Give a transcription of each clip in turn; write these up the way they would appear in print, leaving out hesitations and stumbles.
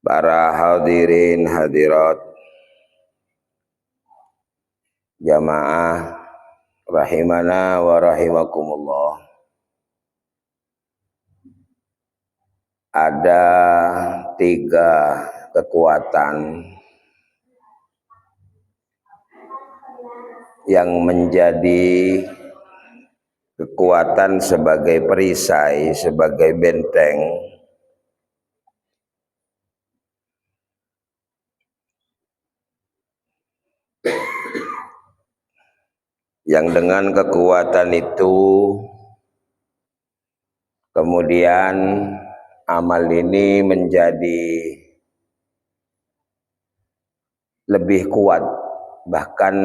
Para hadirin hadirat jamaah rahimana wa rahimakumullah. Ada 3 kekuatan yang menjadi kekuatan sebagai perisai, sebagai benteng yang dengan kekuatan itu kemudian amal ini menjadi lebih kuat, bahkan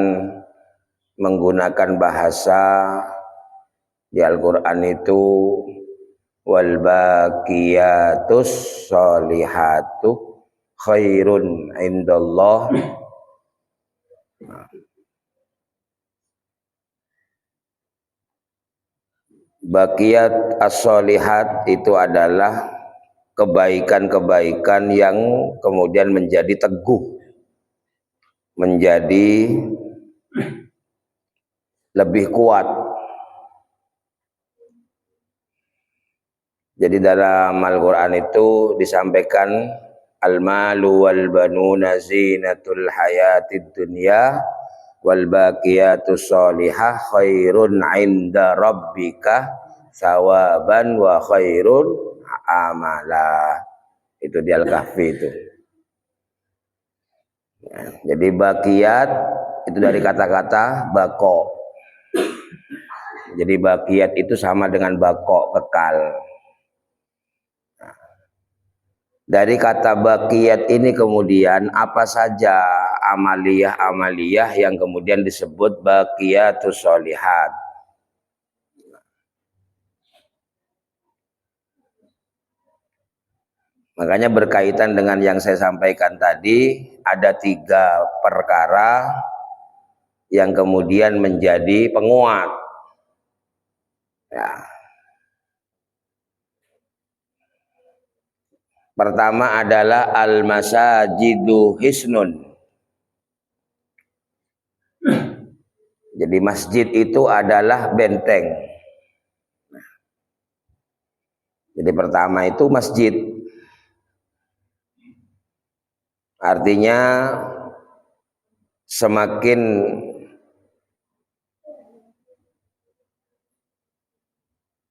menggunakan bahasa di Al-Quran itu wal baqiyatus sholihatu khairun indallah. Baqiyat as-sholihat itu adalah kebaikan-kebaikan yang kemudian menjadi teguh, menjadi lebih kuat. Jadi dalam Al-Quran itu disampaikan al-malu wal banuna zinatul hayatid dunya wal baqiyatus sholihah khairun 'inda rabbika thawaban wa khairun amala. Itu di Al-Kahfi itu. Jadi baqiyat itu dari kata-kata bako. Jadi baqiyat itu sama dengan bako, kekal. Dari kata baqiyat ini kemudian apa saja amaliyah-amaliyah yang kemudian disebut baqiyatus sholihat. Makanya berkaitan dengan yang saya sampaikan tadi, ada 3 perkara yang kemudian menjadi penguat. Ya. Pertama adalah al-masajidu hisnun. Jadi masjid itu adalah benteng. Jadi pertama itu masjid. Artinya semakin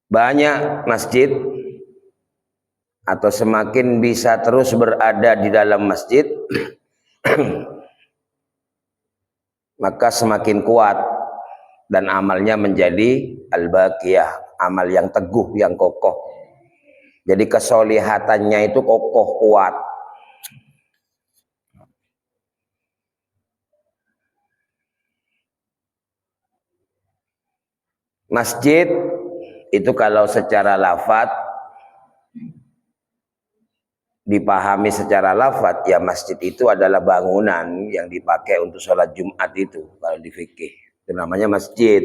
banyak masjid atau semakin bisa terus berada di dalam masjid maka semakin kuat dan amalnya menjadi al-baqiyah, amal yang teguh, yang kokoh. Jadi kesolihatannya itu kokoh, kuat. Masjid itu kalau secara lafadz dipahami secara lafadz, ya masjid itu adalah bangunan yang dipakai untuk sholat Jumat itu. Kalau di fikih itu namanya masjid.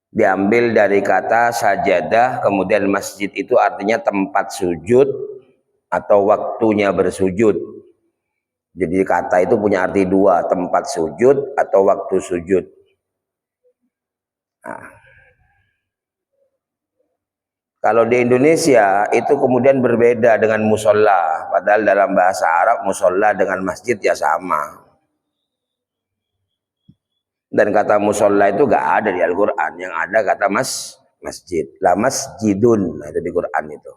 Diambil dari kata sajadah, kemudian masjid itu artinya tempat sujud atau waktunya bersujud. Jadi kata itu punya arti 2, tempat sujud atau waktu sujud. Nah, kalau di Indonesia itu kemudian berbeda dengan musola, padahal dalam bahasa Arab musola dengan masjid ya sama. Dan kata musola itu gak ada di Al-Quran, yang ada kata masjid. La masjidun, nah itu di Quran itu.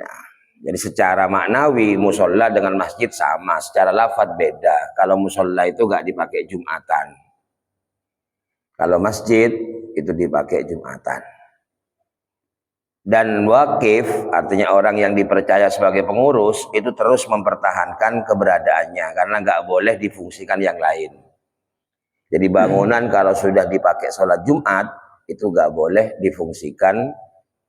Nah, jadi secara maknawi musola dengan masjid sama, secara lafadz beda. Kalau musola itu gak dipakai Jumatan. Kalau masjid itu dipakai Jumatan. Dan wakif artinya orang yang dipercaya sebagai pengurus itu terus mempertahankan keberadaannya karena nggak boleh difungsikan yang lain. Jadi bangunan kalau sudah dipakai sholat Jumat itu nggak boleh difungsikan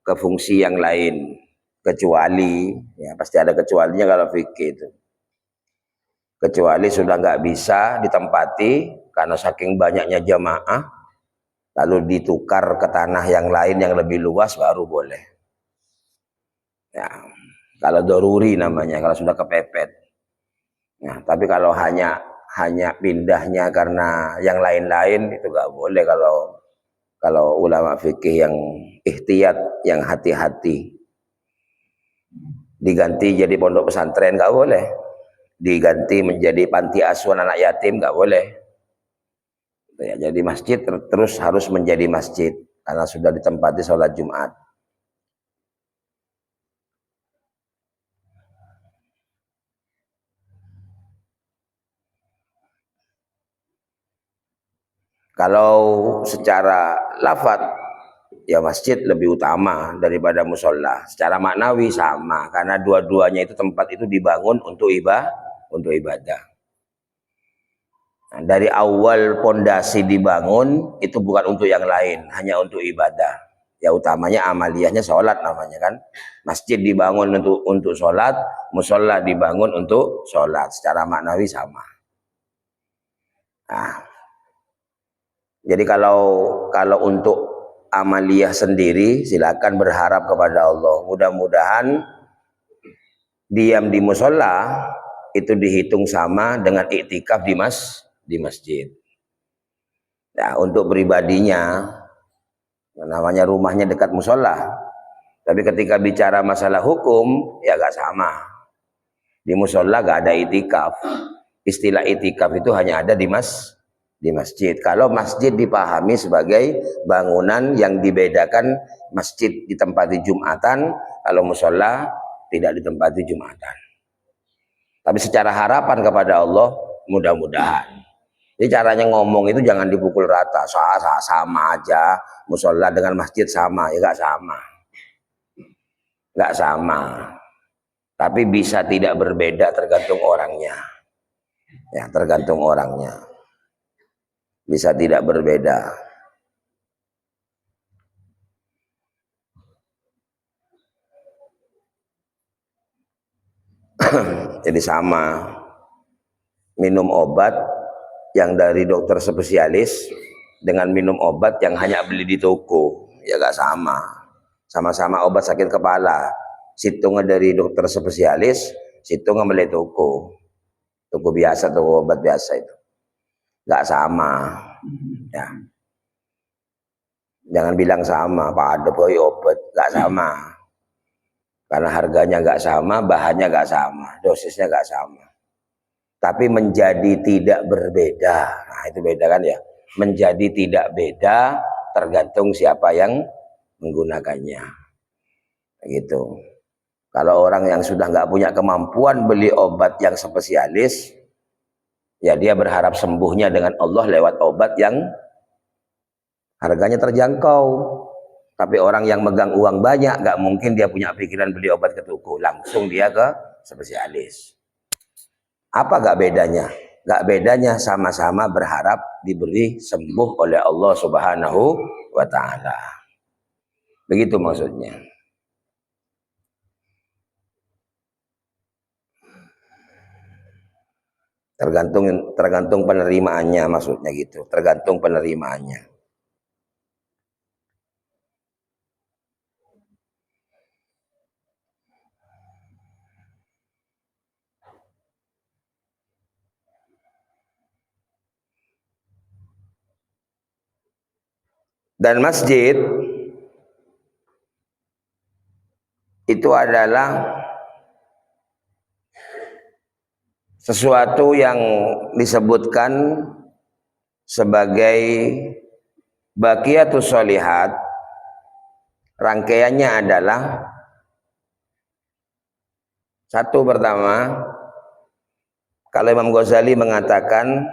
ke fungsi yang lain, kecuali ya pasti ada kecualinya kalau fikih itu. Kecuali sudah nggak bisa ditempati karena saking banyaknya jamaah, lalu ditukar ke tanah yang lain yang lebih luas baru boleh. Ya, Kalau doruri namanya, kalau sudah kepepet. Nah, tapi kalau hanya pindahnya karena yang lain-lain itu nggak boleh. Kalau ulama fikih yang ihtiyat, yang hati-hati, diganti jadi pondok pesantren nggak boleh, diganti menjadi panti asuhan anak yatim nggak boleh. Ya, jadi masjid terus harus menjadi masjid karena sudah ditempati sholat Jumat. Kalau secara lafadz ya masjid lebih utama daripada musola. Secara maknawi sama karena dua-duanya itu tempat itu dibangun untuk ibadah. Nah, dari awal pondasi dibangun itu bukan untuk yang lain, hanya untuk ibadah. Ya utamanya amaliyahnya sholat namanya kan. Masjid dibangun untuk sholat, musola dibangun untuk sholat. Secara maknawi sama. Nah, jadi kalau untuk amaliyah sendiri silakan berharap kepada Allah. Mudah-mudahan diam di musola itu dihitung sama dengan iktikaf di masjid. Ya, untuk pribadinya namanya rumahnya dekat musola. Tapi ketika bicara masalah hukum ya gak sama. Di musola gak ada iktikaf. Istilah iktikaf itu hanya ada di masjid. Kalau masjid dipahami sebagai bangunan yang dibedakan, masjid ditempati Jumatan, kalau musola tidak ditempati Jumatan. Tapi secara harapan kepada Allah, mudah-mudahan. Jadi caranya ngomong itu jangan dipukul rata, sama aja, musola dengan masjid sama, ya gak sama. Gak sama. Tapi bisa tidak berbeda tergantung orangnya. Ya, tergantung orangnya. Bisa tidak berbeda. Jadi sama. Minum obat yang dari dokter spesialis dengan minum obat yang hanya beli di toko, ya gak sama. Sama-sama obat sakit kepala, situngnya dari dokter spesialis, situngnya beli toko biasa, toko obat biasa itu gak sama. Ya, jangan bilang sama, Pak ada boy obat gak sama, karena harganya gak sama, bahannya gak sama, dosisnya gak sama. Tapi menjadi tidak berbeda, nah itu beda kan ya. Menjadi tidak beda tergantung siapa yang menggunakannya, gitu. Kalau orang yang sudah nggak punya kemampuan beli obat yang spesialis, ya dia berharap sembuhnya dengan Allah lewat obat yang harganya terjangkau. Tapi orang yang megang uang banyak, nggak mungkin dia punya pikiran beli obat ke toko, langsung dia ke spesialis. Apa gak bedanya? Gak bedanya sama-sama berharap diberi sembuh oleh Allah Subhanahu wa Ta'ala. Begitu maksudnya. Tergantung penerimaannya, maksudnya gitu. Tergantung penerimaannya. Dan masjid itu adalah sesuatu yang disebutkan sebagai baqiyatus sholihat. Rangkaiannya adalah satu, pertama, kalau Imam Ghazali mengatakan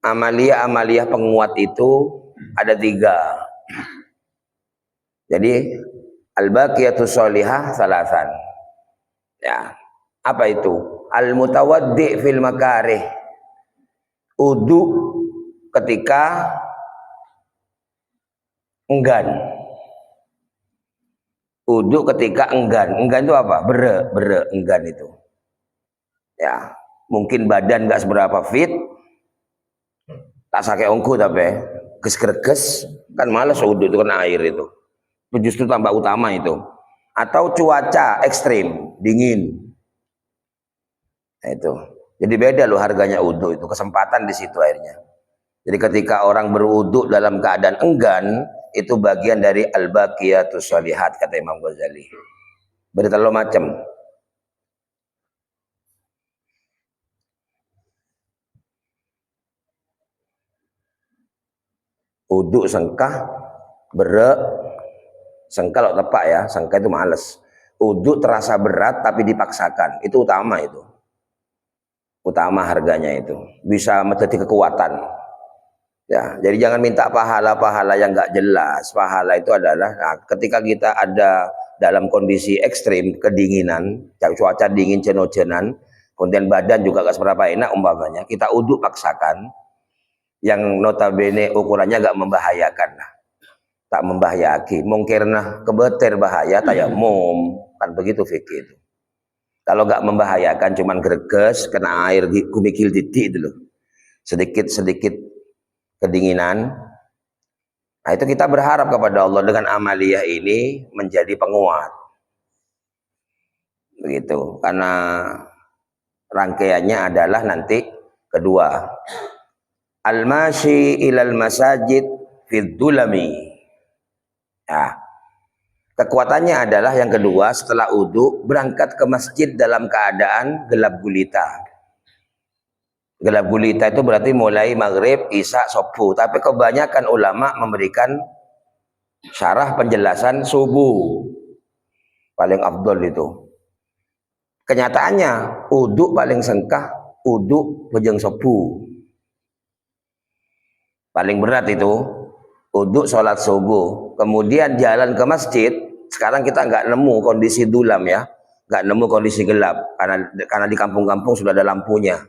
amaliyah penguat itu ada 3. Jadi al-baqiyatus sholihah salasan. Ya, apa itu? Al-mutawaddi fil makarih. Udu ketika enggan. Udu ketika enggan. Enggan itu apa? Bere enggan itu. Ya, mungkin badan nggak seberapa fit, tak sakit ongku tapi ges-greges kan malas udu itu kan air itu. Justru tambah utama itu. atau cuaca ekstrim, dingin. Nah, itu. Jadi beda loh harganya wudhu itu, kesempatan di situ akhirnya. Jadi ketika orang berwudhu dalam keadaan enggan, itu bagian dari al-baqiyatus sholihat kata Imam Ghazali. Berterlalu macam. Wudhu sengkah, berek, sengkah kalau tepak ya, sengkah itu males. Wudhu terasa berat tapi dipaksakan, itu utama itu. Utama harganya itu. Bisa menjadi kekuatan. Ya, jadi jangan minta pahala-pahala yang nggak jelas. Pahala itu adalah ketika kita ada dalam kondisi ekstrim, kedinginan, cuaca dingin, jenuh-jenan, kemudian badan juga nggak seberapa enak umpamanya, kita uduk paksakan, yang notabene ukurannya nggak membahayakan, tak membahayaki, mungkirna kebeter bahaya, tayamum, kan begitu fikih itu. Kalau nggak membahayakan, cuman greges, kena air kumikil titik itu loh, sedikit-sedikit kedinginan. Nah, itu kita berharap kepada Allah dengan amaliyah ini menjadi penguat. Begitu. Karena rangkaiannya adalah nanti kedua. Al-mashi ilal masajid fid dulami. Nah, kekuatannya adalah yang kedua setelah wudu berangkat ke masjid dalam keadaan gelap gulita. Gelap gulita itu berarti mulai maghrib, isya, subuh. Tapi kebanyakan ulama memberikan syarah penjelasan subuh. Paling afdol itu. Kenyataannya, uduk paling sengkah, uduk bejeng subuh. Paling berat itu, uduk sholat subuh. Kemudian jalan ke masjid, sekarang kita nggak nemu kondisi dulam ya. Nggak nemu kondisi gelap. Karena di kampung-kampung sudah ada lampunya.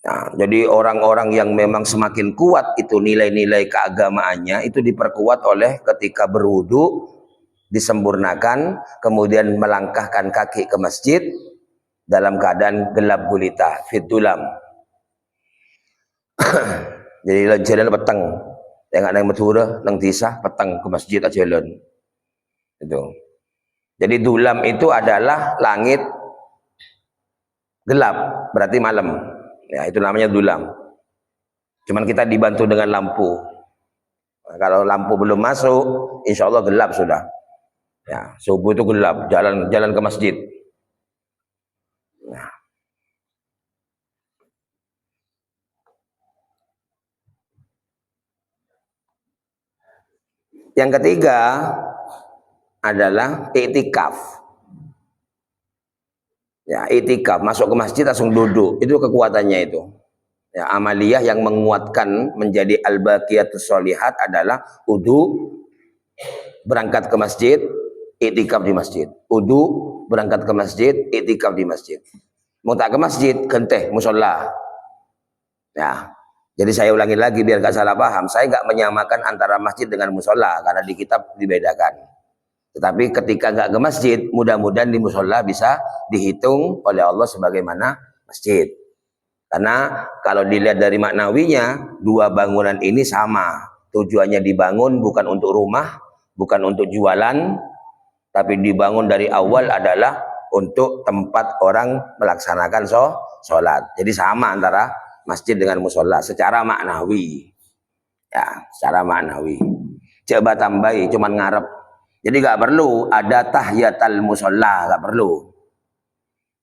Nah, jadi orang-orang yang memang semakin kuat itu nilai-nilai keagamaannya itu diperkuat oleh ketika berwudu disempurnakan, kemudian melangkahkan kaki ke masjid dalam keadaan gelap gulita, fitulam. Jadi jalan petang, yang ada yang Madura, nang Tisah, petang ke masjid aja jalan. Itu. Jadi dulam itu adalah langit gelap, berarti malam. Ya, itu namanya dulam. Cuman kita dibantu dengan lampu. Nah, kalau lampu belum masuk, insya Allah gelap sudah. Ya, subuh itu gelap, jalan ke masjid. Nah. Yang ketiga adalah i'tikaf. Ya, i'tikaf, masuk ke masjid langsung duduk, itu kekuatannya itu. Ya, amaliyah yang menguatkan menjadi al-baqiyatus sholihat adalah wudu, berangkat ke masjid, i'tikaf di masjid. Wudu, berangkat ke masjid, i'tikaf di masjid. Mau tak ke masjid, genteh musola. Ya, jadi saya ulangi lagi biar gak salah paham. Saya nggak menyamakan antara masjid dengan musola karena di kitab dibedakan. Tetapi ketika nggak ke masjid, mudah-mudahan di musola bisa dihitung oleh Allah sebagaimana masjid. Karena kalau dilihat dari maknawinya, dua bangunan ini sama. Tujuannya dibangun bukan untuk rumah, bukan untuk jualan, tapi dibangun dari awal adalah untuk tempat orang melaksanakan sholat. Jadi sama antara masjid dengan musola secara maknawi. Ya, secara maknawi. Coba tambahi, cuman ngarep. Jadi gak perlu ada tahiyatul musola, gak perlu.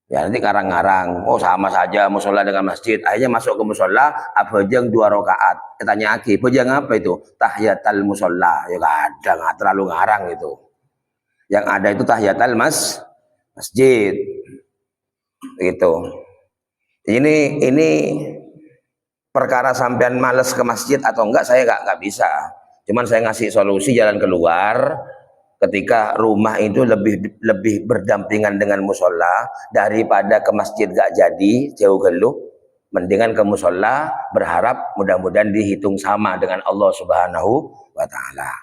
Ya nanti ngarang-ngarang, oh sama saja musola dengan masjid. Akhirnya masuk ke musola, abajang 2 rakaat. Tanya lagi, bajang apa itu? Tahiyatul musola. Ya gak ada, gak terlalu ngarang itu. Yang ada itu tahiyatul masjid. Gitu. Ini perkara sampean males ke masjid atau enggak saya nggak bisa. Cuman saya ngasih solusi jalan keluar. Ketika rumah itu lebih berdampingan dengan musola daripada ke masjid gak jadi jauh geluh, mendingan ke musola, berharap mudah-mudahan dihitung sama dengan Allah Subhanahu wa taala.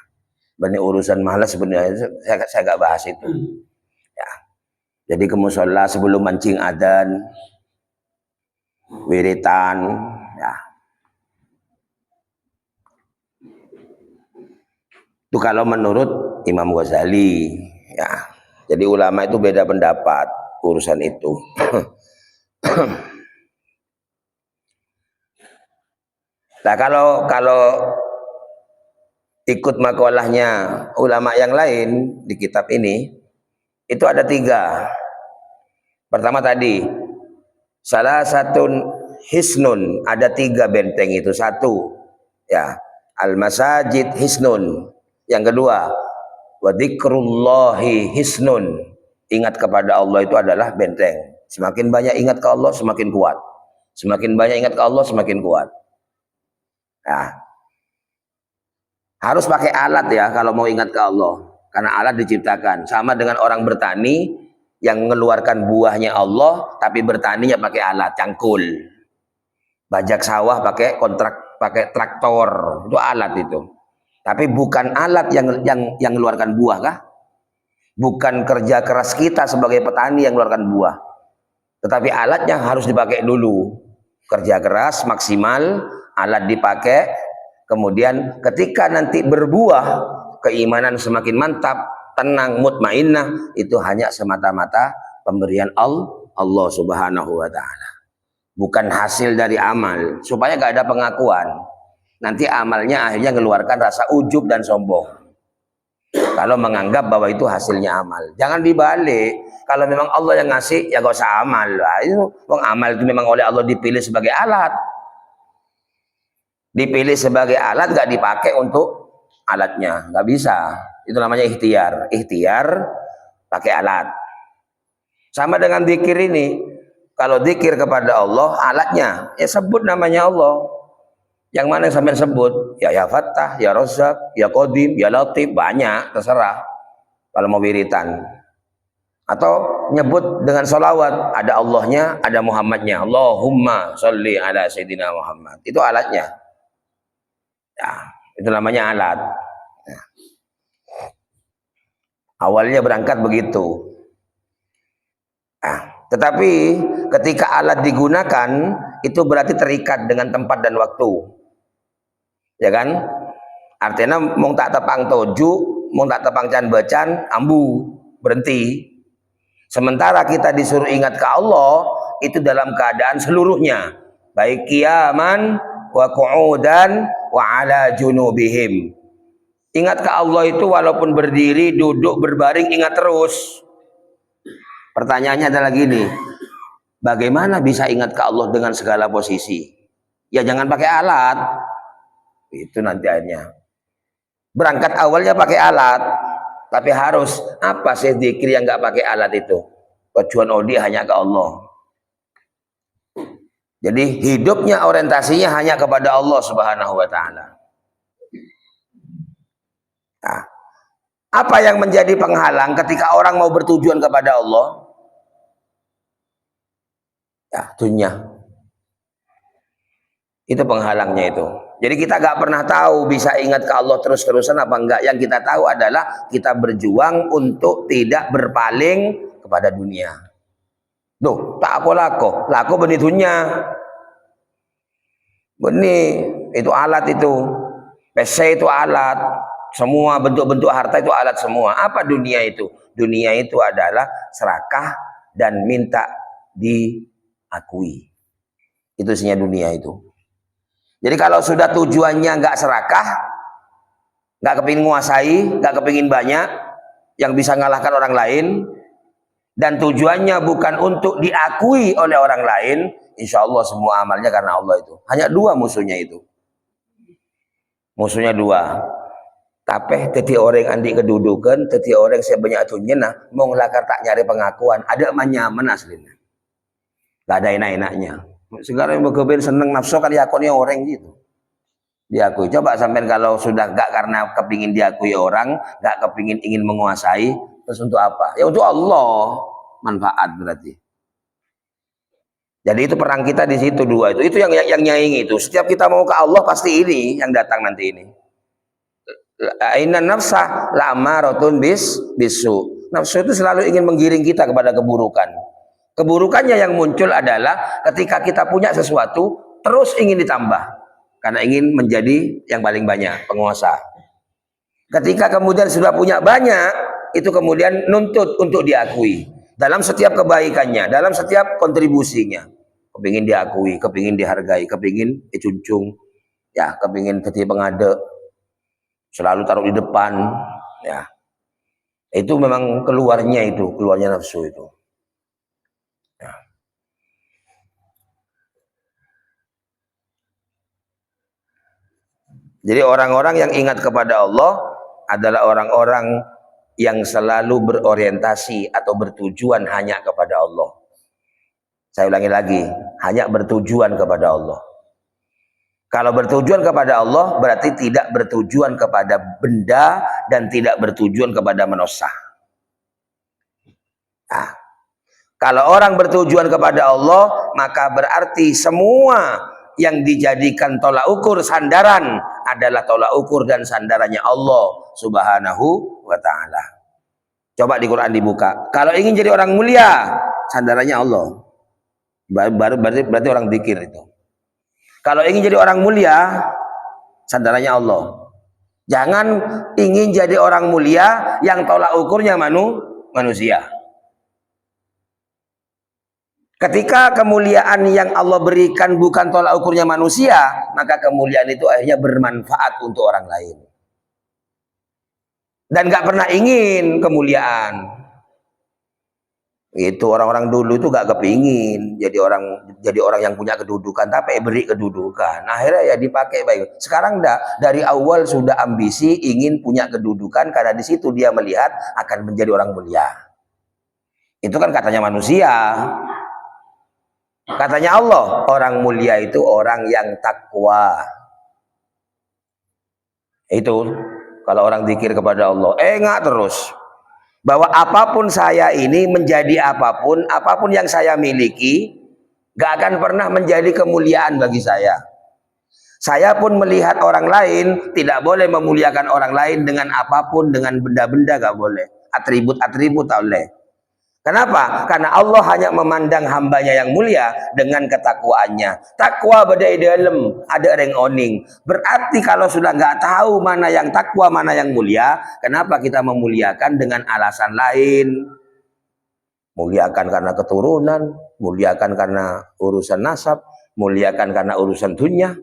Benih urusan malas sebenarnya saya gak bahas itu. Ya. Jadi ke musola sebelum mancing adzan, wiritan, ya. Itu kalau menurut Imam Ghazali, ya. Jadi ulama itu beda pendapat urusan itu. Nah, kalau ikut makalahnya ulama yang lain di kitab ini, itu ada 3. Pertama tadi, salah satu hisnun, ada 3 benteng itu. 1, ya, al-masajid hisnun. Yang kedua, wa dzikrullahi hisnun, ingat kepada Allah itu adalah benteng. Semakin banyak ingat ke Allah semakin kuat. Semakin banyak ingat ke Allah semakin kuat. Nah, harus pakai alat ya kalau mau ingat ke Allah. Karena alat diciptakan. Sama dengan orang bertani yang mengeluarkan buahnya Allah, tapi bertaninya pakai alat, cangkul. Bajak sawah pakai traktor, itu alat itu. Tapi bukan alat yang mengeluarkan buah kah? Bukan kerja keras kita sebagai petani yang mengeluarkan buah. Tetapi alatnya harus dipakai dulu. Kerja keras maksimal, alat dipakai, kemudian ketika nanti berbuah, keimanan semakin mantap, tenang, mutmainnah, itu hanya semata-mata pemberian Allah Subhanahu wa taala. Bukan hasil dari amal, supaya gak ada pengakuan. Nanti amalnya akhirnya mengeluarkan rasa ujub dan sombong. Kalau menganggap bahwa itu hasilnya amal, jangan dibalik. Kalau memang Allah yang ngasih, ya gak usah amal. Nah, itu amal itu memang oleh Allah dipilih sebagai alat. Dipilih sebagai alat, gak dipakai untuk alatnya, gak bisa. Itu namanya ikhtiar. Ikhtiar pakai alat. Sama dengan zikir ini. Kalau zikir kepada Allah, alatnya ya sebut namanya Allah. Yang mana yang sampai sebut? Ya Fattah, ya Razzaq, ya Qadim, ya Latif, banyak, terserah. Kalau mau wiritan. Atau nyebut dengan sholawat, ada Allahnya, ada Muhammadnya. Allahumma sholli ala Sayyidina Muhammad. Itu alatnya. Ya, itu namanya alat. Ya. Awalnya berangkat begitu. Nah, tetapi ketika alat digunakan, itu berarti terikat dengan tempat dan waktu. Ya kan? Artinya mau tak tepang toju, mau tak tepang can bacan, ambu, berhenti. Sementara kita disuruh ingat ke Allah, itu dalam keadaan seluruhnya. Baik qiyaman, wa qu'udan, wa ala junubihim. Ingat ke Allah itu walaupun berdiri, duduk, berbaring, ingat terus. Pertanyaannya adalah gini, bagaimana bisa ingat ke Allah dengan segala posisi? Ya jangan pakai alat. Itu nanti akhirnya. Berangkat awalnya pakai alat, tapi harus apa sih zikir yang nggak pakai alat itu? Tujuan odi hanya ke Allah. Jadi hidupnya orientasinya hanya kepada Allah Subhanahu wa taala. Nah, apa yang menjadi penghalang ketika orang mau bertujuan kepada Allah? Ya, dunia. Itu penghalangnya itu. Jadi kita gak pernah tahu bisa ingat ke Allah terus-terusan apa enggak. Yang kita tahu adalah kita berjuang untuk tidak berpaling kepada dunia. Duh, tak apa lako benih dunia. Benih, itu alat itu. PC itu alat. Semua bentuk-bentuk harta itu alat semua. Apa dunia itu? Dunia itu adalah serakah dan minta diakui. Itu isinya dunia itu. Jadi kalau sudah tujuannya nggak serakah, nggak kepingin menguasai, nggak kepingin banyak, yang bisa ngalahkan orang lain, dan tujuannya bukan untuk diakui oleh orang lain, insya Allah semua amalnya karena Allah itu. Hanya 2 musuhnya itu. Musuhnya 2. Tapi teti orang andi kedudukan, teti orang saya banyak tunya, nah mau ngelakar tak nyari pengakuan, ada nyaman aslinya. Gak ada enak-enaknya. Sekarang yang berkebin seneng nafsu kan diakui orang gitu. Diakui. Coba sampai kalau sudah gak karena kepingin diakui orang, gak kepingin ingin menguasai, terus untuk apa? Ya untuk Allah, manfaat berarti. Jadi itu perang kita di situ 2 itu. Itu yang nyaing itu. Setiap kita mau ke Allah pasti ini yang datang nanti ini. Inna nafsa la'amaratun bisu. Nafsu itu selalu ingin menggiring kita kepada keburukan. Keburukannya yang muncul adalah ketika kita punya sesuatu terus ingin ditambah karena ingin menjadi yang paling banyak penguasa. Ketika kemudian sudah punya banyak, itu kemudian nuntut untuk diakui dalam setiap kebaikannya, dalam setiap kontribusinya. Kepingin diakui, kepingin dihargai, kepingin dicunjung, ya, kepingin jadi pengade, selalu taruh di depan, ya. Itu memang keluarnya nafsu itu. Ya. Jadi orang-orang yang ingat kepada Allah adalah orang-orang yang selalu berorientasi atau bertujuan hanya kepada Allah. Saya ulangi lagi, hanya bertujuan kepada Allah. Kalau bertujuan kepada Allah berarti tidak bertujuan kepada benda dan tidak bertujuan kepada manusia. Nah, kalau orang bertujuan kepada Allah, maka berarti semua yang dijadikan tolak ukur sandaran adalah tolak ukur dan sandarannya Allah Subhanahu wa ta'ala. Coba di Quran dibuka. Kalau ingin jadi orang mulia, sandarannya Allah. Berarti orang zikir itu. Kalau ingin jadi orang mulia, sandarannya Allah. Jangan ingin jadi orang mulia yang tolak ukurnya manusia. Ketika kemuliaan yang Allah berikan bukan tolak ukurnya manusia, maka kemuliaan itu akhirnya bermanfaat untuk orang lain. Dan gak pernah ingin kemuliaan. Itu orang-orang dulu itu gak kepingin jadi orang yang punya kedudukan, tapi beri kedudukan. Akhirnya ya dipakai baik. Sekarang dari awal sudah ambisi ingin punya kedudukan karena di situ dia melihat akan menjadi orang mulia. Itu kan katanya manusia. Katanya Allah, orang mulia itu orang yang takwa. Itu kalau orang zikir kepada Allah, enggak terus. Bahwa apapun saya ini menjadi apapun yang saya miliki, gak akan pernah menjadi kemuliaan bagi saya. Saya pun melihat orang lain, tidak boleh memuliakan orang lain dengan apapun, dengan benda-benda gak boleh. Atribut-atribut tak boleh. Kenapa? Karena Allah hanya memandang hambanya yang mulia dengan ketakwaannya. Takwa beda dalam, ada reng oning. Berarti kalau sudah nggak tahu mana yang takwa, mana yang mulia, kenapa kita memuliakan dengan alasan lain? Muliakan karena keturunan, muliakan karena urusan nasab, muliakan karena urusan dunia,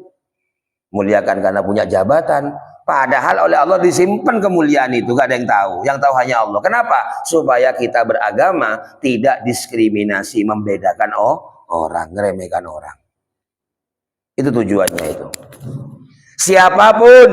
muliakan karena punya jabatan. Padahal oleh Allah disimpan kemuliaan itu, gak ada yang tahu. Yang tahu hanya Allah. Kenapa? Supaya kita beragama tidak diskriminasi, membedakan orang, ngeremehkan orang. Itu tujuannya itu. Siapapun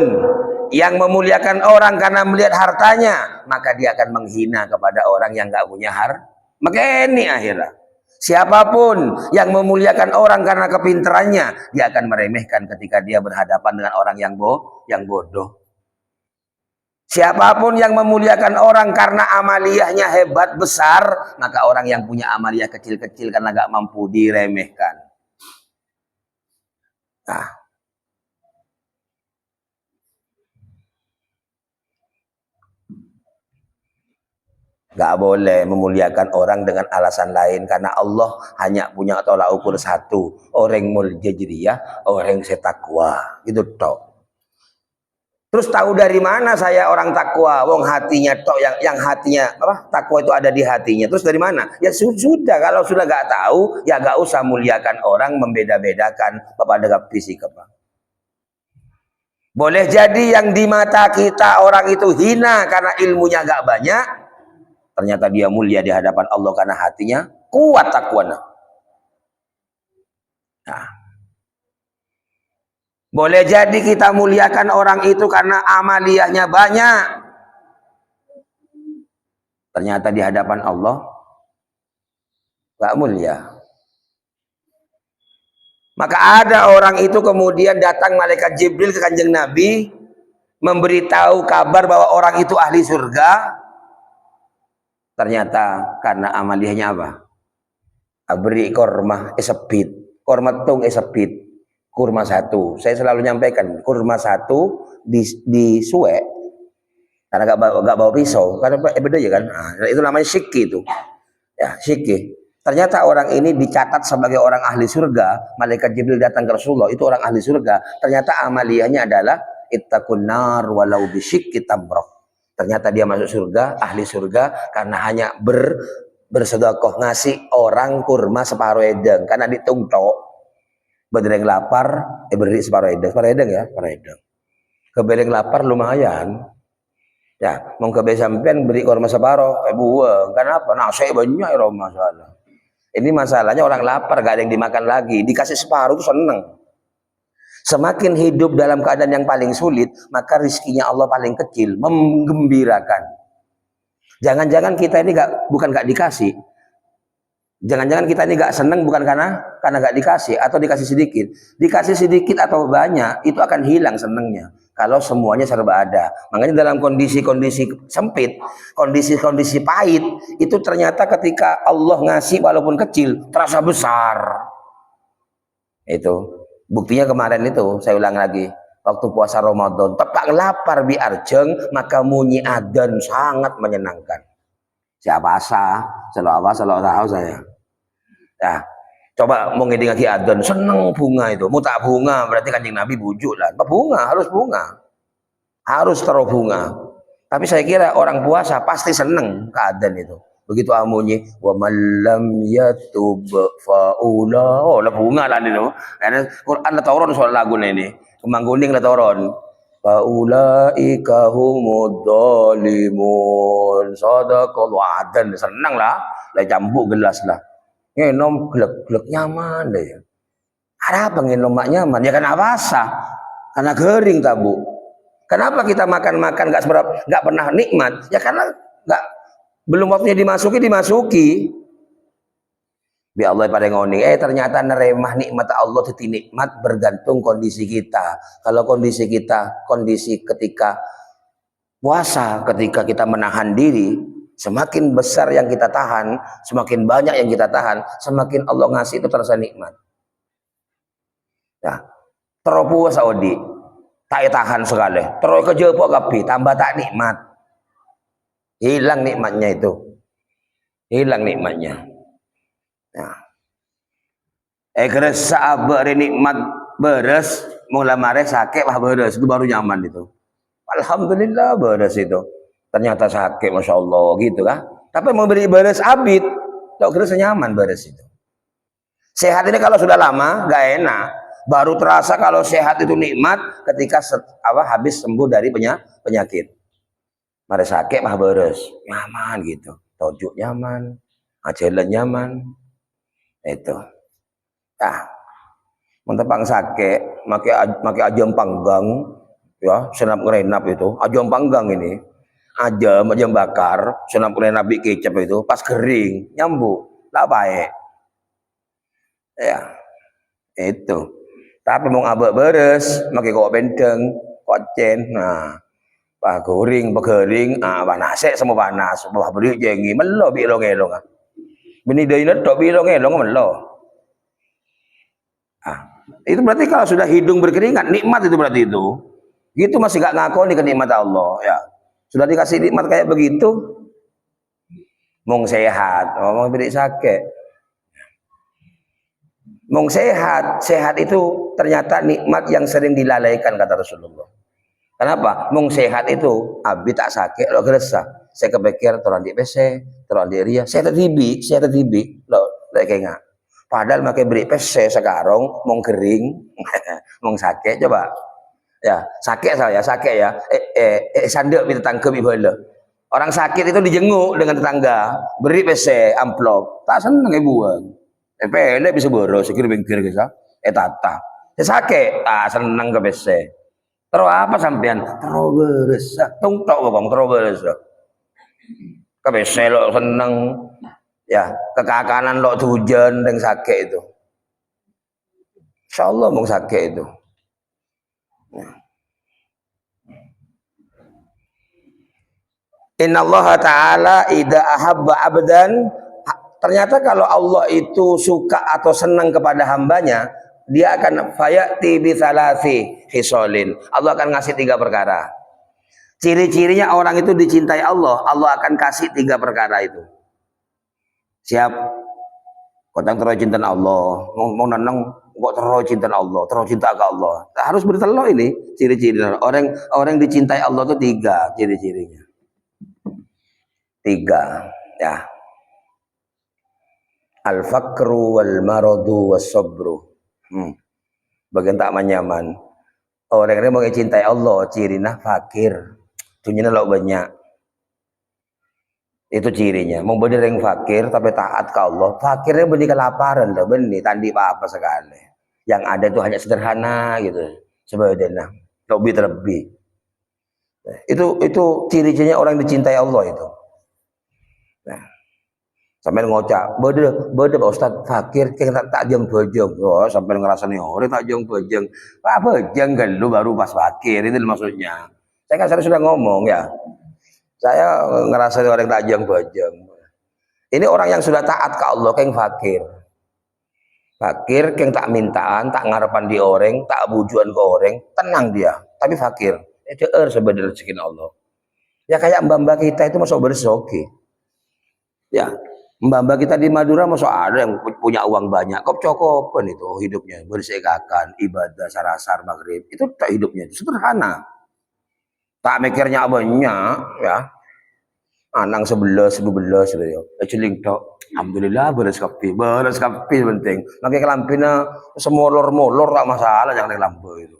yang memuliakan orang karena melihat hartanya, maka dia akan menghina kepada orang yang gak punya harta. Maka ini akhirnya. Siapapun yang memuliakan orang karena kepintarannya, dia akan meremehkan ketika dia berhadapan dengan orang yang bodoh. Siapapun yang memuliakan orang karena amaliyahnya hebat besar, maka orang yang punya amaliyah kecil-kecil karena gak mampu diremehkan. Nah, gak boleh memuliakan orang dengan alasan lain karena Allah hanya punya tolak ukur satu, orang muljajriyah, orang setakwa, gitu tok. Terus tahu dari mana saya orang takwa? Wong hatinya tok yang hatinya takwa itu ada di hatinya. Terus dari mana? Ya sudah, kalau sudah gak tahu ya gak usah muliakan orang, membeda-bedakan kepada fisik apa. Boleh jadi yang di mata kita orang itu hina karena ilmunya gak banyak. Ternyata dia mulia di hadapan Allah karena hatinya kuat takwanya. Nah. Boleh jadi kita muliakan orang itu karena amaliyahnya banyak. Ternyata di hadapan Allah gak mulia. Maka ada orang itu kemudian datang malaikat Jibril ke Kanjeng Nabi, memberitahu kabar bahwa orang itu ahli surga. Ternyata karena amaliyahnya apa? Abri korma esepit, korma tung esepit, kurma satu. Saya selalu nyampaikan kurma satu di suwe, karena gak bawa pisau, karena beda ya kan? Nah, itu namanya syiki itu, ya syiki. Ternyata orang ini dicatat sebagai orang ahli surga. Malaikat Jibril datang ke Rasulullah, itu orang ahli surga. Ternyata amaliyahnya adalah ittaqun nar walau bisyikki tamrah. Ternyata dia masuk surga, ahli surga karena hanya bersedekah ngasih orang kurma separuh edeng karena ditungtok. Berdereng lapar, beri separuh edeng ya, separuh edeng. Kebereng lapar lumayan. Ya, mau ke sampean beri kurma separuh, buang. Kenapa? Nah, saya banyak ya masalah. Ini masalahnya orang lapar, gak ada yang dimakan lagi. Dikasih separuh itu seneng. Semakin hidup dalam keadaan yang paling sulit, maka rizkinya Allah paling kecil, menggembirakan. Jangan-jangan kita ini bukan gak dikasih. Jangan-jangan kita ini gak seneng bukan karena gak dikasih atau dikasih sedikit. Dikasih sedikit atau banyak itu akan hilang senengnya kalau semuanya serba ada. Makanya dalam kondisi-kondisi sempit, kondisi-kondisi pahit itu ternyata ketika Allah ngasih walaupun kecil terasa besar. Itu buktinya kemarin itu saya ulang lagi waktu puasa Ramadan tepak lapar bi arjeng maka munyi adzan sangat menyenangkan. Siapa selalu tahu saya. Ya, coba mau ngeding lagi adzan seneng bunga itu. Mau tak bunga berarti Kanjeng Nabi bujuk lah. Bunga, harus taruh bunga. Tapi saya kira orang puasa pasti seneng ke adzan itu. Begitu amunyi wa malam yatub faula. Oh, lah bunga lah itu. Karena Quran lah turun soal lagu ini. Kembang kuning lah turun. Faulaika humud dzalimun. Sadaqallahu adzan senang lah. Lah campur gelas lah. Ngenom glek-glek nyaman deh. Ada apa ngenom mak nyaman? Ya karena basah. Karena kering tabu. Kenapa kita makan-makan nggak pernah nikmat? Ya karena belum waktunya dimasuki. Bi Allah pada ngoning. Ternyata neremah nikmat Allah itu nikmat bergantung kondisi kita. Kalau kondisi kita, kondisi ketika puasa, ketika kita menahan diri, semakin besar yang kita tahan, semakin banyak yang kita tahan, semakin Allah ngasih itu terasa nikmat. Ya, teropu Saudi, tak tahan sekali. Terus kejepok kapi, tambah tak nikmat. Hilang nikmatnya itu. Hilang nikmatnya. Nah. Kerasa abare nikmat beres, mula mare sakit lah beres, itu baru nyaman itu. Alhamdulillah beres itu. Ternyata sakit, masya Allah gitu kan. Tapi mau beri beres abid, tak kerasa nyaman beres itu. Sehat ini kalau sudah lama gak enak. Baru terasa kalau sehat itu nikmat ketika habis sembuh dari penyakit. Mari sakit mah beres, nyaman gitu. Tojuk nyaman, jalan nyaman. Itu. Mentepang sakit, makai ajam panggang, ya, senap ngerenap itu, ajam panggang ini, ajam bakar, senap ngerenap di kecap itu, pas kering, nyambuk, tak baik. Ya, itu. Tapi mau ngabek beres, makai kok benteng, kocen, nah, pak goreng, panasek semua panas, bah beri jengi, melo bilong-elong. Bini dainet tok bilong-elong melo. Itu berarti kalau sudah hidung berkeringat nikmat itu berarti itu. Gitu masih gak ngakoni kenikmatan Allah ya. Sudah dikasih nikmat kayak begitu mong sehat, ngomong beri sakit. Mong sehat itu ternyata nikmat yang sering dilalaikan kata Rasulullah. Kenapa? Mong sehat itu abi tak sakit lo geresa. Saya kepikir turun di PC, turun di Ria, saya tertibi lo kayak padahal makai beri PC sekarang mau kering, mau sakit coba. Ya, sakit ya. Sandek minta tangkep ibadah. Orang sakit itu dijenguk dengan tetangga, beri PC amplop. Tak seneng buang. Pelek bisa boros, sekir-bengkir kisah. Tata. Sakit, seneng ke PC. Terus apa sampean? Terus beres. Tungtok bokong terus beres. Ke PC lo seneng. Ya, kekakanan lo hujan dan sakit itu. Insyaallah mau sakit itu. Innallaha ta'ala idza ahabba abdan, ternyata kalau Allah itu suka atau senang kepada hambanya, dia akan fayati bi thalathi khisalin. Allah akan ngasih 3 perkara. Ciri-cirinya orang itu dicintai Allah, Allah akan kasih 3 perkara itu. Siap. Kotang terus cinta Allah, mau nanang kok terlalu cinta Allah, terlalu cinta ke Allah. Harus bertelur ini ciri-ciri orang dicintai Allah itu tiga ciri-cirinya. Tiga, ya. Al-fakru wal maradu was sabru. Bagian tak manyaman. Orang ini mau cintai Allah, cirinya fakir. Dunia lo banyak. Itu cirinya. Mau bener yang fakir tapi taat ke Allah. Fakirnya benih kelaparan loh, benih tandi apa sekali. Yang ada itu hanya sederhana gitu. Sebenarnya lebih terlebih. Itu ciri-cirinya orang dicintai Allah itu. Nah, sampai ngocak, bede Pak Ustad fakir kita tak jeng bojong. Oh, sampai ngerasani orang tak jeng bojong. Pak bojong kan lu baru pas fakir itu maksudnya. Saya kan sudah ngomong ya. Saya ngerasa orang tak jeng bojong. Ini orang yang sudah taat ke Allah, keng fakir. Fakir, keng tak mintaan, tak ngarepan di orang, tak bujuan ke orang, tenang dia. Tapi fakir, sebenarnya rezeki Allah. Ya kayak mbak-mbak kita itu masuk bersoki. Ya, mbak-mbak kita di Madura masuk ada yang punya uang banyak. Kok cokopan itu hidupnya, bersekakan, ibadah, sarasar, maghrib. Itu tak hidupnya, itu sederhana. Tak mikirnya banyak, ya. Anang 11 ya. Celing tok. Alhamdulillah beres kapi penting. Lagi kelampina semolor-molor tak masalah, jangan lampu itu.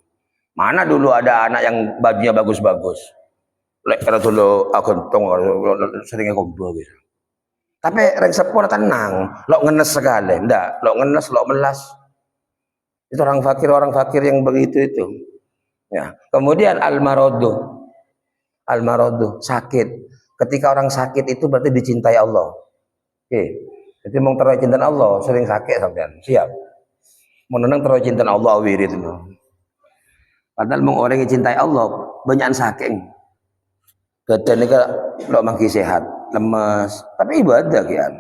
Mana dulu ada anak yang bajunya bagus-bagus. Lek kira dulu agontong seringnya kombo gitu. Tapi reng sepur tenang, lo ngenes sekali, ndak, lo ngenes, lo melas. Itu orang fakir yang begitu itu. Ya. Kemudian al-maradu sakit. Ketika orang sakit itu berarti dicintai Allah. Oke. Jadi mau terlalu cinta Allah, sering sakit sampean. Siap. Mau nenang terlalu cinta Allah wirid itu. Padahal mau orang yang cintai Allah banyak sakit. Badan ini lo mangki sehat, lemas, tapi ibadah kian.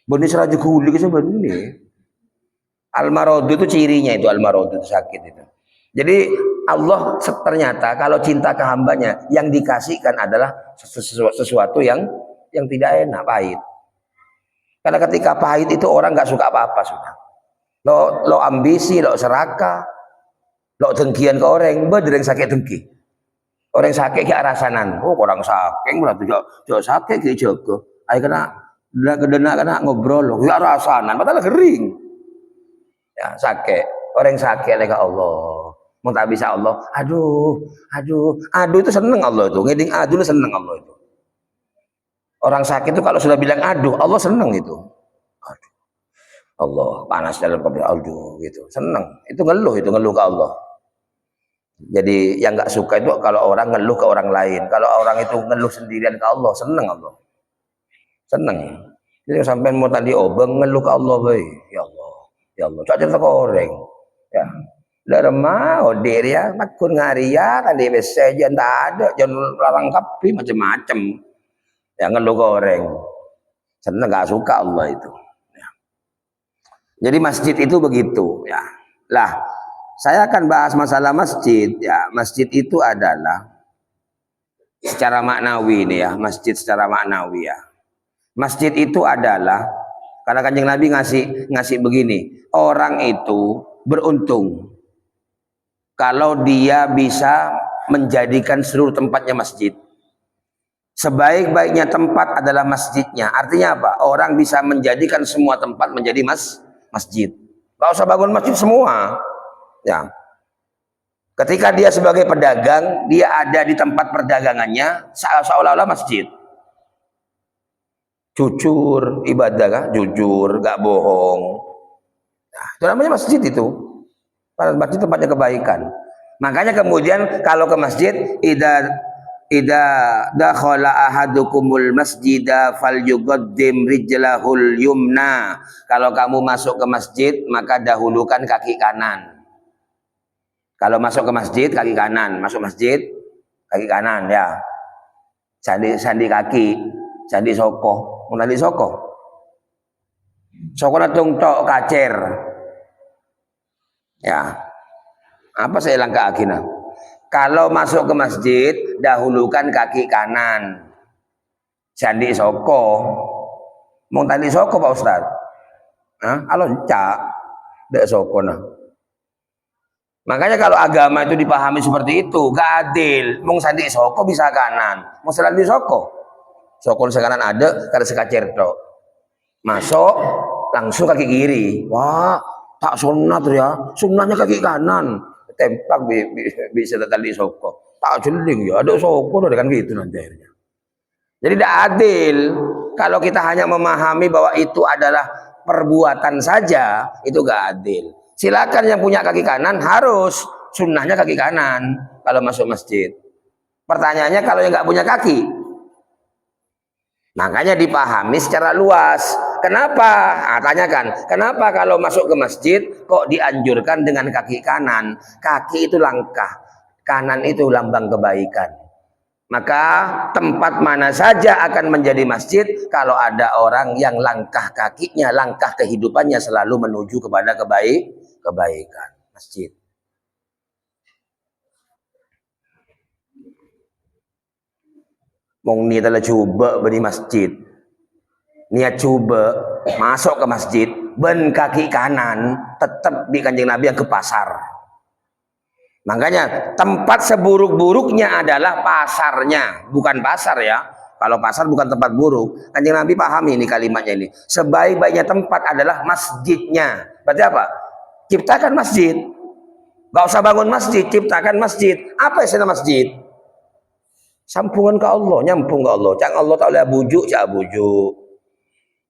Boni seraju kulik sebenarnya. Al-maradu itu cirinya itu al-maradu itu sakit itu. Jadi Allah ternyata kalau cinta ke hambanya yang dikasihkan adalah sesuatu yang tidak enak, pahit. Karena ketika pahit itu orang nggak suka apa-apa sudah. Lo ambisi, lo serakah, lo dengkian ke orang, bener yang sakit dengki. Orang sakit kayak rasanan, orang sakit berarti jauh sakit kayak jago. Ayo kena ngobrol lo, gak rasanan, padahal kering. Ya sakit, orang sakit oleh Allah. Mau tak bisa Allah, aduh itu seneng Allah itu, ngeding aduh seneng Allah itu. Orang sakit itu kalau sudah bilang aduh, Allah seneng itu. Aduh, Allah panas dalam kabel aduh gitu, seneng. Itu ngeluh ke Allah. Jadi yang nggak suka itu kalau orang ngeluh ke orang lain. Kalau orang itu ngeluh sendirian ke Allah, seneng Allah. Seneng. Jadi sampai mau tadi obeng ngeluh ke Allah, boy. Ya Allah, cak cerita ke orang. Ya. Lerma, odir ya, makun ngaria, tadi biasa aja tak ada, jangan larang kapi macam-macam. Ya ngeluh ke orang. Seneng nggak suka Allah itu. Ya. Jadi masjid itu begitu. Ya. Lah. Saya akan bahas masalah masjid. Ya, masjid itu adalah secara maknawi nih ya, masjid secara maknawi ya. Masjid itu adalah karena Kanjeng Nabi ngasih begini, orang itu beruntung kalau dia bisa menjadikan seluruh tempatnya masjid. Sebaik-baiknya tempat adalah masjidnya. Artinya apa? Orang bisa menjadikan semua tempat menjadi masjid. Gak usah bangun masjid semua. Ya, ketika dia sebagai pedagang, dia ada di tempat perdagangannya seolah-olah masjid. Jujur ibadah, kan? Jujur, gak bohong. Nah, itu namanya masjid itu. Karena masjid tempatnya kebaikan. Makanya kemudian kalau ke masjid, ida dakhala ahadukumul masjida falyuqaddim rijlahul yumna. Kalau kamu masuk ke masjid, maka dahulukan kaki kanan. Kalau masuk ke masjid kaki kanan, masuk masjid kaki kanan ya. Sandi kaki, sandi soko, menali soko. Soko natung tok kacer. Ya. Apa saya langkah akina? Kalau masuk ke masjid dahulukan kaki kanan. Sandi soko. Mau tali soko Pak Ustaz. Hah? Alon cak. Dek sokona. Makanya kalau agama itu dipahami seperti itu, gak adil. Mung sandi soko bisa kanan, mung sandi soko. Soko bisa kanan ada, kada sekacer tok. Masuk langsung kaki kiri. Wah, tak sunat ya. Sunnahnya kaki kanan. Tempak bisa tadi soko. Tak jeling ya, ada soko kan gitu nanti akhirnya. Jadi tidak adil kalau kita hanya memahami bahwa itu adalah perbuatan saja, itu gak adil. Silakan yang punya kaki kanan harus sunnahnya kaki kanan kalau masuk masjid. Pertanyaannya kalau yang nggak punya kaki, makanya dipahami secara luas. Kenapa? Tanyakan, kenapa kalau masuk ke masjid kok dianjurkan dengan kaki kanan? Kaki itu langkah, kanan itu lambang kebaikan. Maka tempat mana saja akan menjadi masjid kalau ada orang yang langkah kakinya, langkah kehidupannya selalu menuju kepada kebaikan. Masjid. Mong ni telah cuba beri masjid. Niat coba masuk ke masjid, ben kaki kanan tetap di Kanjeng Nabi yang ke pasar. Makanya tempat seburuk-buruknya adalah pasarnya, bukan pasar ya. Kalau pasar bukan tempat buruk. Kanjeng Nabi pahami ini kalimatnya ini. Sebaik-baiknya tempat adalah masjidnya. Berarti apa? Ciptakan masjid. Gak usah bangun masjid, ciptakan masjid. Apa istilah masjid? Sampungan ke Allah, nyampung ke Allah. Cang Allah tak boleh bujuk, cak bujuk.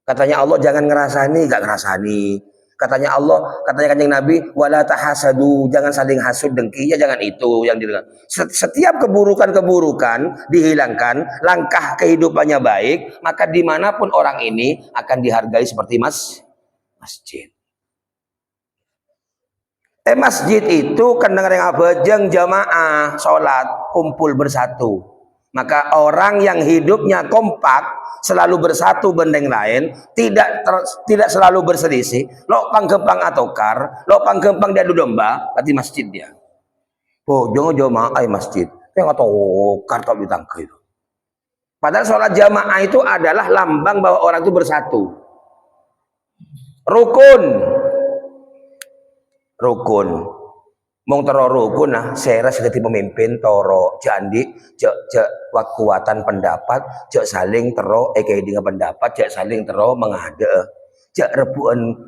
Katanya Allah jangan ngerasani, gak ngerasani. Katanya Allah, katanya Kanjeng Nabi, wala tahasadu, jangan saling hasud dengki, ya jangan itu yang didengar. Setiap keburukan-keburukan dihilangkan, langkah kehidupannya baik, maka dimanapun orang ini akan dihargai seperti masjid. Masjid itu kadang-kadang bejeng jamaah, sholat, kumpul bersatu. Maka orang yang hidupnya kompak, selalu bersatu bendeng lain, tidak selalu berselisih. Lo panggempang atokar, lo panggempang dia domba, berarti masjid dia. Oh, jangan jamaah masjid. Yang atokar tak ditangkap itu. Padahal sholat jamaah itu adalah lambang bahwa orang itu bersatu. Rukun. Mong tero rukun nah, saya seperti pemimpin toro jandi, cek kekuatan pendapat, cek saling tero kayak dengan pendapat, cek saling tero mengada, cek rebuan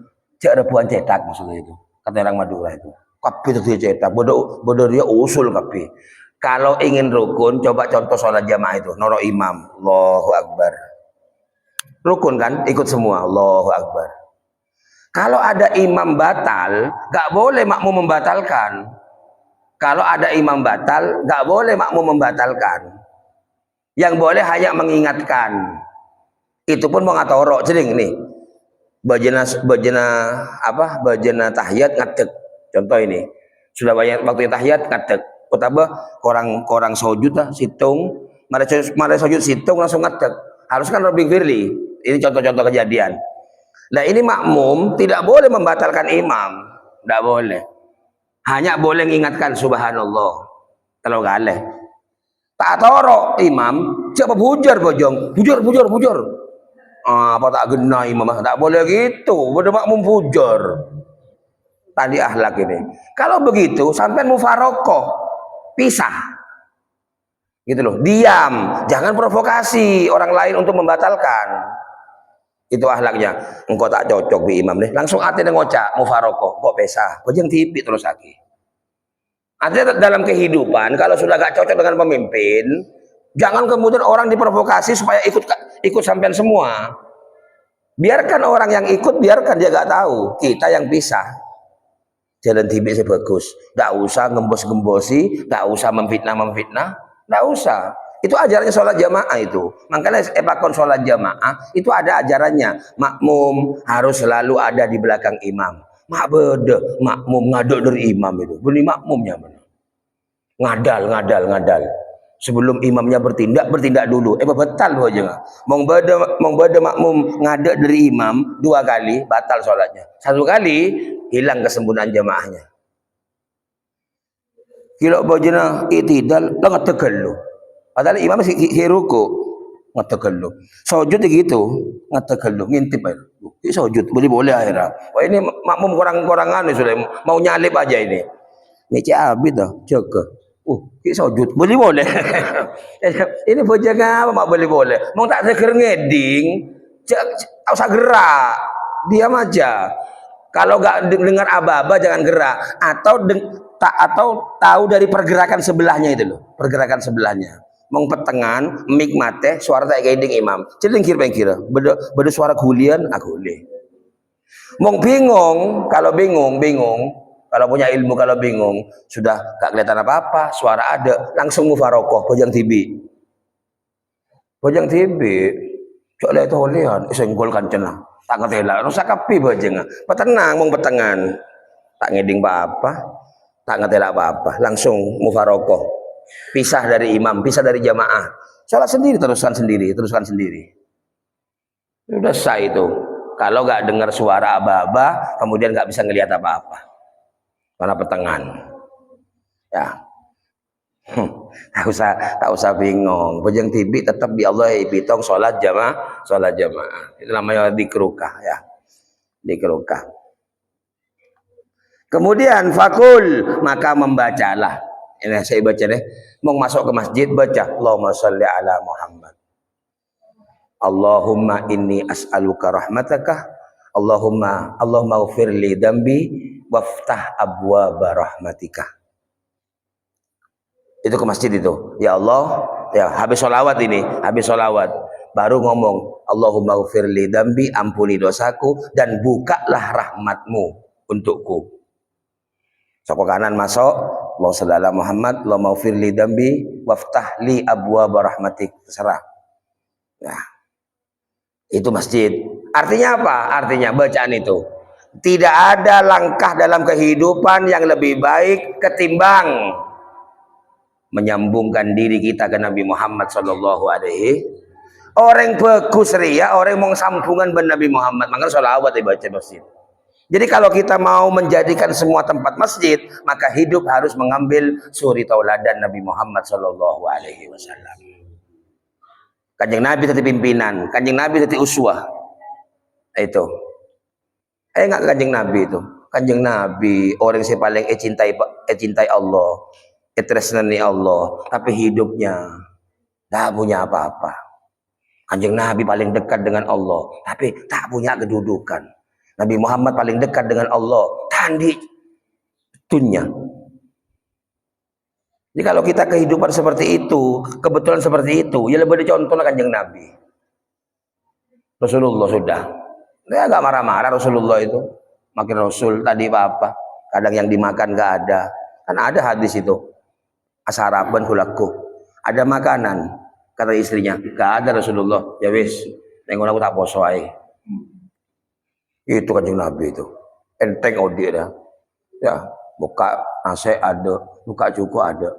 cetak maksudnya itu. Kata orang Madura itu. Kapi itu cetak, bodoh dia usul kapi. Kalau ingin rukun, coba contoh sholat jamaah itu, noro imam, Allahu Akbar. Rukun kan, ikut semua, Allahu Akbar. Kalau ada imam batal, gak boleh makmum membatalkan. Kalau ada imam batal, gak boleh makmum membatalkan. Yang boleh hanya mengingatkan. Itu pun mau ngatorok jering nih. Bajana tahiyat ngadeg. Contoh ini. Sudah banyak waktu tahiyat ngadeg. Kotaba korang sujud lah, situng. Mari sujud situng langsung ngadeg. Harus kan Robin Firly. Ini contoh-contoh kejadian. Nah ini makmum tidak boleh membatalkan imam, tidak boleh. Hanya boleh mengingatkan subhanallah. Kalau galeh, tak toro imam, siapa bujar bojong, bujar. Apa tak gena imam? Tak boleh gitu. Bodoh makmum bujar. Tadi akhlak ini. Kalau begitu, sampai mufarokoh, pisah. Gitu loh. Diam, jangan provokasi orang lain untuk membatalkan. Itu akhlaknya. Engkau tak cocok di imam nih, langsung hati ngocak mufaroko kok pesah bojeng tipi terus lagi. Artinya dalam kehidupan kalau sudah gak cocok dengan pemimpin, jangan kemudian orang diprovokasi supaya ikut sampean semua. Biarkan orang yang ikut, biarkan dia gak tahu, kita yang pisah. Jalan tipi sebagus, gak usah ngembos-gembosi, gak usah memfitnah, gak usah. Itu ajarannya sholat jamaah itu. Makanya pakon sholat jamaah itu ada ajarannya. Makmum harus selalu ada di belakang imam. Makmum ngadal dari imam itu. Beli makmumnya mana? Ngadal. Sebelum imamnya bertindak dulu. Batal aja. Mong beda makmum ngadal dari imam 2 kali batal sholatnya. 1 kali hilang kesempurnaan jamaahnya. Kilo bojena itidal, langat tegal lo. Padahal imam masih ruku. ngetegelu. Sujud gitu, ngetegelu, ngintip aja. Ini sujud, boleh-boleh akhirnya. Wah ini makmum kurang-kurangan nih sudah, mau nyalip aja ini. Ini cik abid dah, jaga. Ini sujud, boleh-boleh. Ini bocah apa mak boleh-boleh. Mau tak seger ngeding, tak usah gerak, diam aja. Kalau nggak dengar aba-aba jangan gerak, atau tahu dari pergerakan sebelahnya itu loh, pergerakan sebelahnya. Mong petengan, mik mate, suara tak kayak imam. Celingkir pengkir, beda suara gulian, aku boleh. Mong bingung, kalau punya ilmu, kalau bingung, sudah gak kelihatan apa-apa, suara ada, langsung mufarokoh, bojang tibi. Bojang tibi, coba lihat lihat, senggol kancena, tak ngerti lah, rusak kapi bojang, petenang, mong petengan, tak ngeding apa-apa, tak ngerti apa-apa, langsung mufarokoh. Pisah dari imam, pisah dari jamaah. Salat sendiri, teruskan sendiri. Sudah sah itu. Kalau nggak dengar suara aba-aba, kemudian nggak bisa ngelihat apa-apa. Karena petengan. Ya. Tak usah bingung. Bojeng tibi tetap di Allah bitong sholat jamaah. Itu namanya dikrukah ya. Dikrukah. Kemudian fakul, maka membacalah. Ini saya baca deh. Mau masuk ke masjid baca Allahumma sholli ala Muhammad. Allahumma inni as'aluka rahmataka. Allahumma ighfir li dambi waftah abwaaba rahmatika. Itu ke masjid itu. Ya Allah, ya habis sholawat ini, baru ngomong Allahumma ighfir li dambi, ampuni dosaku dan bukalah rahmatmu untukku. Soko kanan masuk, Allahumma sholli ala Muhammad, Allahumma ighfir li dambi waftah li abwaaba rahmatik. Terserah. Nah, itu masjid. Artinya apa? Artinya bacaan itu. Tidak ada langkah dalam kehidupan yang lebih baik ketimbang menyambungkan diri kita ke Nabi Muhammad sallallahu alaihi. Orang bagus ria, orang mau sambungan dengan Nabi Muhammad, maka sholawat dibaca masjid. Jadi kalau kita mau menjadikan semua tempat masjid, maka hidup harus mengambil suri tauladan Nabi Muhammad sallallahu alaihi wasallam. Kanjeng Nabi tadi pimpinan, Kanjeng Nabi tadi uswah. Itu. Enggak Kanjeng Nabi itu. Kanjeng Nabi orang yang paling cintai Allah, tresnani Allah, tapi hidupnya tak punya apa-apa. Kanjeng Nabi paling dekat dengan Allah, tapi tak punya kedudukan. Nabi Muhammad paling dekat dengan Allah, tandi dunia. Jadi kalau kita kehidupan seperti itu, kebetulan seperti itu, ya lebih dicontoh Kanjeng Nabi. Rasulullah sudah. Dia agak marah-marah Rasulullah itu. Makin Rasul tadi apa? Kadang yang dimakan gak ada. Kan ada hadis itu. Asaraban hulaku. Ada makanan. Kata istrinya, gak ada Rasulullah. Ya wis, nengok aku tak poso ae. Itu Kanjeng Nabi itu. Enteng odi dah. Ya, buka nasi ada, buka cukup ada.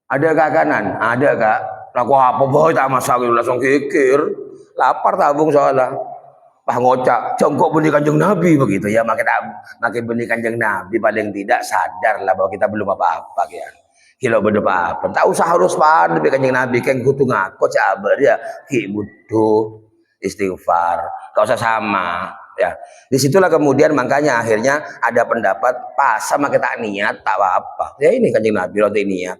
Ada kak kanan? Ada kak. Laku apa boy tak masak langsung kikir. Lapar tabung soalnya. Pah ngocak, jongkok benih Kanjeng Nabi begitu ya. Makin benih Kanjeng Nabi paling tidak sadar lah bahwa kita belum apa-apa ya. Kilo berdepan apa? Tak usah harus paham dengan Kanjeng Nabi kan kutu ngaku cabar ya. Ki butuh istighfar. Kau usah sama. Ya, disitulah kemudian makanya akhirnya ada pendapat pas sama kita niat tak apa-apa. Ya ini Kanjeng Nabi roti niat.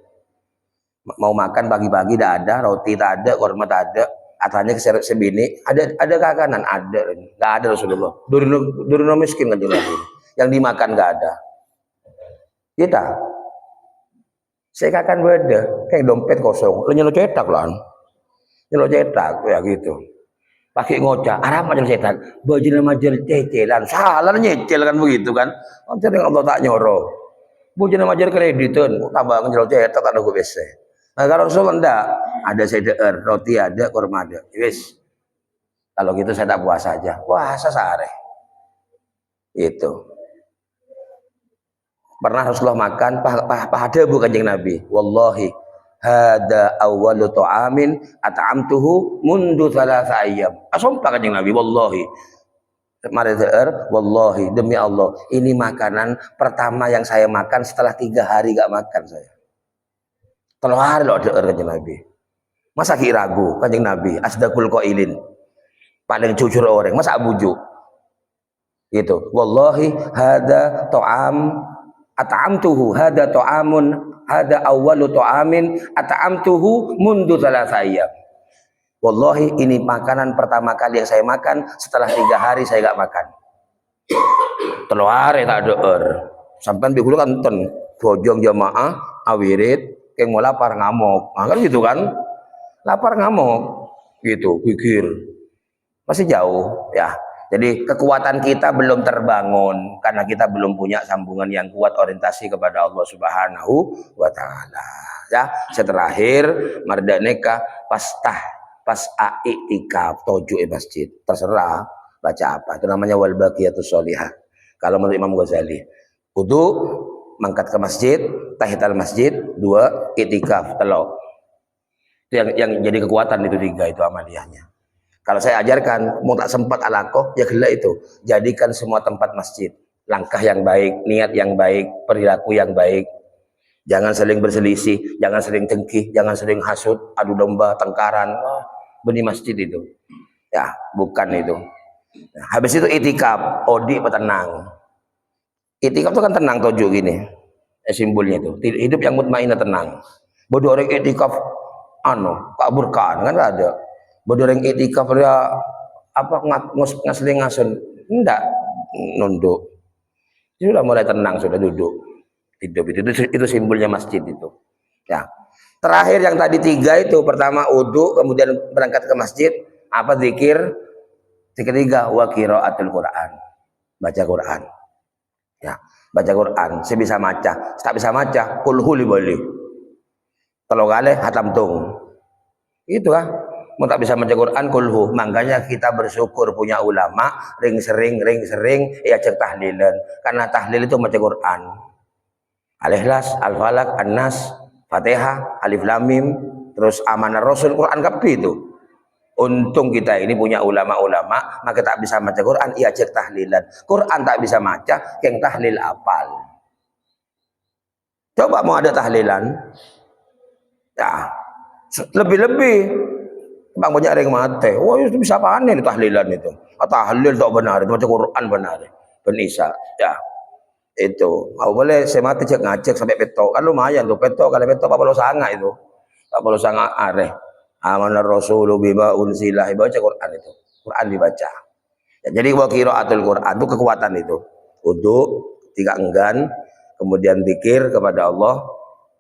Mau makan pagi-pagi tidak ada, roti tak ada, kurma tak ada, atanya keseret sebini, ada kakanan ada, nggak ada Rasulullah. Durno miskin Kanjeng Nabi. Yang dimakan nggak ada. Kita, saya kakan beda, kayak dompet kosong, lo nyelo cetak lah, nyelo cetak ya gitu. Pakai ngocak, Arab macam setan, bajil majil cecelan, salah nyecel kan begitu kan? Jadi Allah tak nyoro, bajil majil kreditan, tambah ngejel cetak tak ada gue bese. Nah kalau Rasul enggak, ada seder, roti ada, kurma ada, wis. Kalau gitu saya tak puasa aja, puasa sehari. Itu. Pernah Rasulullah makan, ada bukan Kanjeng Nabi, wallahi. Hada awwalu ta'amin at'amtuhu mundu thalatha ayyam. Sumpah Kanjeng Nabi wallahi. Mari wallahi demi Allah, ini makanan pertama yang saya makan setelah 3 hari gak makan saya. 3 hari loh Kanjeng Nabi. Masa ragu Kanjeng Nabi asdaqul qailin, paling jujur orang, masa bujuk gitu. Wallahi hada ta'am at'amtuhu, hada ta'amun, hada awwalu ta'amin at'amtuhu mundu thalatha ayyam. Wallahi ini makanan pertama kali yang saya makan setelah 3 hari saya gak makan. 3 hari tak deer. Sampai dulu kan ten bojong jamaah awirit keng mau lapar ngamuk. Nah, kan gitu kan? Lapar ngamuk gitu, pikir masih jauh ya. Jadi kekuatan kita belum terbangun karena kita belum punya sambungan yang kuat orientasi kepada Allah Subhanahu wa taala. Ya, terakhir mardaneka pas i'tikaf toju masjid. Terserah baca apa. Itu namanya wal baqiyatus sholihah. Kalau menurut Imam Ghazali, wudu, mangkat ke masjid, tahiyatul masjid, 2 i'tikaf, telok. Yang jadi kekuatan itu 3 itu amaliyahnya. Kalau saya ajarkan mau tak sempat alakoh ya gila itu, jadikan semua tempat masjid langkah yang baik, niat yang baik, perilaku yang baik. Jangan sering berselisih, jangan sering dengki, jangan sering hasut, adu domba, tengkaran. Benih masjid itu ya bukan itu. Nah, habis itu itikaf, odi tenang. Itikaf itu kan tenang tojo gini simbolnya itu, hidup yang mutmainah tenang. Bodoh orang itikaf kaburkan kan ada. Bodoreng itikaf dia apa ngasling ngasun enggak nunduk. Sudah mulai tenang, sudah duduk. Hidup itu simbolnya masjid itu. Ya. Terakhir yang tadi 3 itu, pertama wudu, kemudian berangkat ke masjid, apa zikir? Zikir 3 wa qiraatul Quran. Baca Quran. Ya, baca Quran, saya bisa maca, tak bisa maca, kulhu li boleh. Kalau gale hatam tung. Itu kan, mau tak bisa baca Quran kulhu. Makanya kita bersyukur punya ulama ring sering ya cek tahlilan. Karena tahlil itu baca Quran. Al-Ikhlas, Al-Falaq, An-Nas, Fatihah, Alif Lam Mim, terus Amanah Rasul, Quran kabeh itu. Untung kita ini punya ulama-ulama, maka tak bisa baca Quran, iya cek tahlilan. Quran tak bisa baca, keng tahlil apal. Coba mau ada tahlilan, ya lebih-lebih. Bang banyak yang mati. Wah itu bisa apaan nih tahlilan itu? Tahlil tak benar, itu baca Quran benar. Benisa, ya. Itu mau boleh saya mati cek ngacek sampai petok kan lumayan tuh petok kalau petok 40 sanga itu 40 sanga areh amanar rasulu bima unsilah baca Quran itu Quran dibaca ya, jadi wa qiraatul Quran itu kekuatan itu wudu 3 enggan kemudian zikir kepada Allah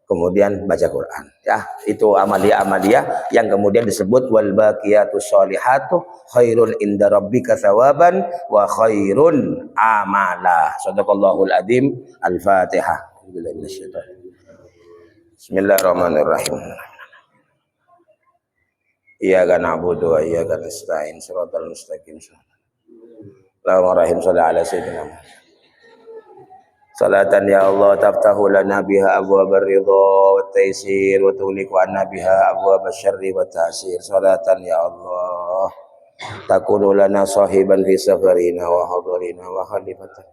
kemudian baca Quran ya itu amalia-amalia yang kemudian disebut wal baqiyatus sholihatu khairun inda rabbika thawaban wa khairun amala. Shadaqallahul adzim. Al-Fatihah. Bismillahirrahmanirrahim. Iyyaka na'budu wa iyyaka nasta'in shiratal mustaqim. Allahumma rahim shalli ala sayyidina Muhammad. Salatan ya Allah taftahu lana biha abwabar ridha wat taysir wa tughliqu anna biha abwabasy syarri wat ta'sir. Salatan ya Allah takunu lana sahiban fi safarina wa hadarina wa khalifatan.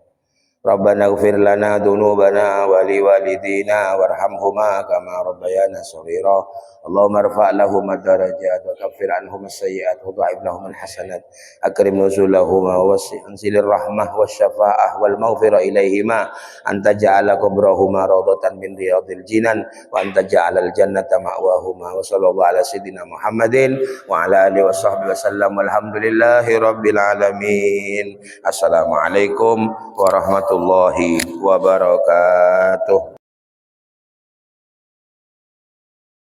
Rabbana ighfir lana dzunubana wa liwalidina warhamhuma kama rabbayana shaghira. Allahumma irfa' lahum ad-darajat wa kaffir anhum as-sayyi'at wa dha'if lahum al-hasanat. Akrim nuzulahum wa wasi' anzilir rahmah wasyafa'ah wal maghfirah ilaihima. Anta ja'ala kubrahuma rawdatan min riyadil jinan wa anta ja'ala al-jannata ma'wahuma. Wa sallallahu ala sayyidina Muhammadin wa ala alihi wa sahbihi wasallam. Walhamdulillahi rabbil alamin. Assalamualaikum warahmatullahi wabarakatuh.